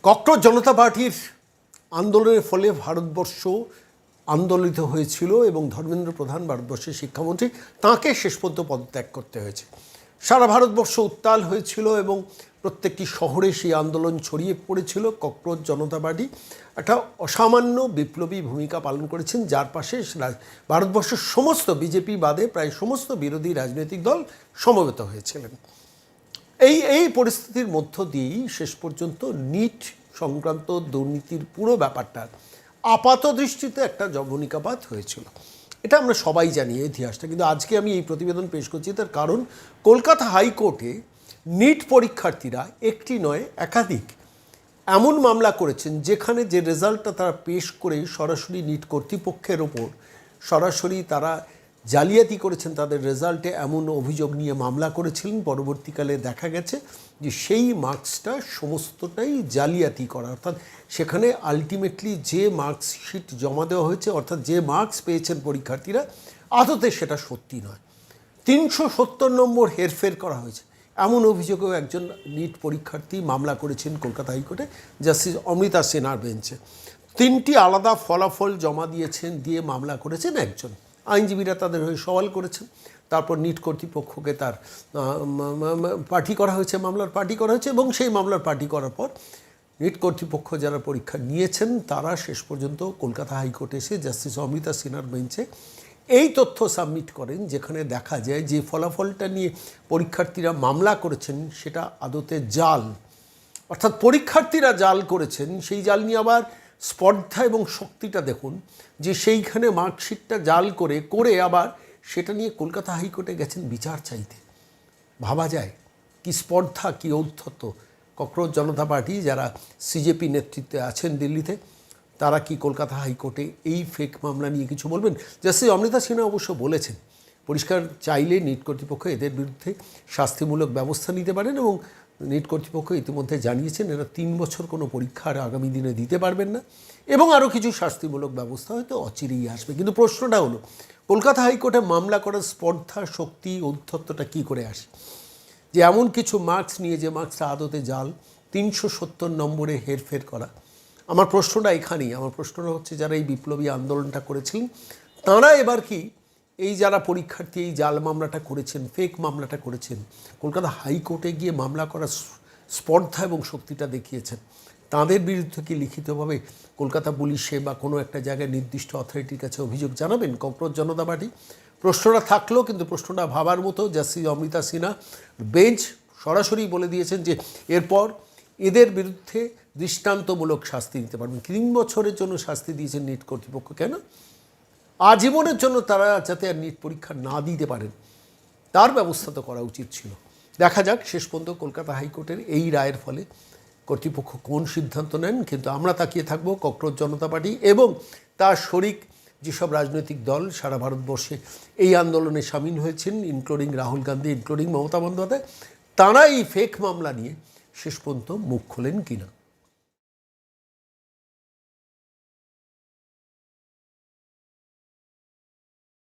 Cockroach জনতা পার্টির আন্দোলনের ফলে ভারতবর্ষ আন্দোলিত হয়েছিল এবং ধর্মেন্দ্র প্রধান ভারতবর্ষের শিক্ষামন্ত্রী তাঁকে শেষ পর্যন্ত পদত্যাগ করতে হয়েছে। সারা ভারতবর্ষ উত্তাল হয়েছিল এবং প্রত্যেকটি শহরে সেই আন্দোলন ছড়িয়ে পড়েছিল। ককরোচ জনতা পার্টি একটা অসামান্য বিপ্লবী ভূমিকা পালন করেছেন, যার পাশে ভারতবর্ষের সমস্ত বিজেপি বাদে প্রায় সমস্ত বিরোধী রাজনৈতিক দল সমবেত হয়েছিলেন। এই পরিস্থিতির মধ্য দিয়েই শেষ পর্যন্ত নিট সংক্রান্ত দুর্নীতির পুরো ব্যাপারটা আপাত দৃষ্টিতে একটা জবনিকাপাত হয়েছিল। এটা আমরা সবাই জানি ইতিহাসটা, কিন্তু আজকে আমি এই প্রতিবেদন পেশ করছি তার কারণ কলকাতা হাইকোর্টে নিট পরীক্ষার্থীরা একটি নয় একাধিক এমন মামলা করেছেন যেখানে যে রেজাল্টটা তারা পেশ করে সরাসরি নিট কর্তৃপক্ষের ওপর সরাসরি তারা জালিয়াতি করেছেন তাদের রেজাল্টে, এমন অভিযোগ নিয়ে মামলা করেছিলেন। পরবর্তীকালে দেখা গেছে যে সেই মার্কসটা সমস্তটাই জালিয়াতি করা, অর্থাৎ সেখানে আলটিমেটলি যে মার্কশিট জমা দেওয়া হয়েছে অর্থাৎ যে মার্কস পেয়েছেন পরীক্ষার্থীরা আদতে সেটা সত্যি নয়, 370 নম্বর হেরফের করা হয়েছে এমন অভিযোগেও একজন নিট পরীক্ষার্থী মামলা করেছেন কলকাতা হাইকোর্টে জাস্টিস অমৃতা সিনহার বেঞ্চে। 3টি আলাদা ফলাফল জমা দিয়েছেন, দিয়ে মামলা করেছেন একজন। আইনজীবীরা তাদের হয়ে সওয়াল করেছেন, তারপর নিট কর্তৃপক্ষকে তার পার্টি করা হয়েছে, মামলার পার্টি করা হয়েছে এবং সেই মামলার পার্টি করার পর নিট কর্তৃপক্ষ যারা পরীক্ষা নিয়েছেন তারা শেষ পর্যন্ত কলকাতা হাইকোর্টে এসে জাস্টিস অমৃতা সিনহার বেঞ্চে এই তথ্য সাবমিট করেন, যেখানে দেখা যায় যে ফলাফলটা নিয়ে পরীক্ষার্থীরা মামলা করেছেন সেটা আদতে জাল, অর্থাৎ পরীক্ষার্থীরা জাল করেছেন। সেই জাল নিয়ে আবার স্পর্ধা এবং শক্তিটা দেখুন, যে সেইখানে মার্কশিটটা জাল করে আবার সেটা নিয়ে কলকাতা হাইকোর্টে গেছেন বিচার চাইতে। ভাবা যায় কি স্পর্ধা, কি ঔদ্ধত্য। ককরোচ জনতা পার্টি যারা সিজেপি নেতৃত্বে আছেন দিল্লিতে, তারা কি কলকাতা হাইকোর্টে এই ফেক মামলা নিয়ে কিছু বলবেন? জাস্টিস অমৃতা সিনহা অবশ্য বলেছেন পরিষ্কার চাইলে নিট কর্তৃপক্ষ এদের বিরুদ্ধে শাস্তিমূলক ব্যবস্থা নিতে পারেন এবং নিট কর্তৃপক্ষ ইতিমধ্যে জানিয়েছেন এরা 3 বছর কোনো পরীক্ষার আগামী দিনে দিতে পারবেন না এবং আরও কিছু শাস্তিমূলক ব্যবস্থা হয়তো অচিরেই আসবে। কিন্তু প্রশ্নটা হলো কলকাতা হাইকোর্টে মামলা করার স্পর্ধা, শক্তি, ঔদ্ধত্যটা কী করে আসে? যে এমন কিছু মার্কস নিয়ে যে মার্কসটা আদতে জাল, 370 নম্বরে হেরফের করা। আমার প্রশ্নটা এখানেই, আমার প্রশ্নটা হচ্ছে যারা এই বিপ্লবী আন্দোলনটা করেছিলেন তাঁরা এবার কি এই যারা পরীক্ষার্থী এই জাল মামলাটা করেছেন, ফেক মামলাটা করেছেন, কলকাতা হাইকোর্টে গিয়ে মামলা করার স্পর্ধা এবং শক্তিটা দেখিয়েছেন, তাঁদের বিরুদ্ধে কি লিখিতভাবে কলকাতা পুলিশে বা কোনো একটা জায়গায় নির্দিষ্ট অথরিটির কাছে অভিযোগ জানাবেন ককরোচ জনতা পার্টি? প্রশ্নটা থাকলেও কিন্তু প্রশ্নটা ভাবার মতো। জাস্টিস অমৃতা সিনহা বেঞ্চ সরাসরি বলে দিয়েছেন যে এরপর এদের বিরুদ্ধে দৃষ্টান্তমূলক শাস্তি দিতে পারবেন। 3 বছরের জন্য শাস্তি দিয়েছেন নিট কর্তৃপক্ষ, কেন? আজীবনের জন্য তারা যাতে আর নিট পরীক্ষা না দিতে পারেন তার ব্যবস্থা তো করা উচিত ছিল। দেখা যাক শেষ পর্যন্ত কলকাতা হাইকোর্টের এই রায়ের ফলে কর্তৃপক্ষ কোন সিদ্ধান্ত নেন, কিন্তু আমরা তাকিয়ে থাকবো ককরোচ জনতা পার্টি এবং তার শরিক যেসব রাজনৈতিক দল সারা ভারতবর্ষে এই আন্দোলনে সামিল হয়েছেন, ইনক্লুডিং রাহুল গান্ধী, ইনক্লুডিং মমতা বন্দ্যোপাধ্যায়, তারা এই ফেক মামলা নিয়ে শেষ পর্যন্ত মুখ খোলেন কিনা।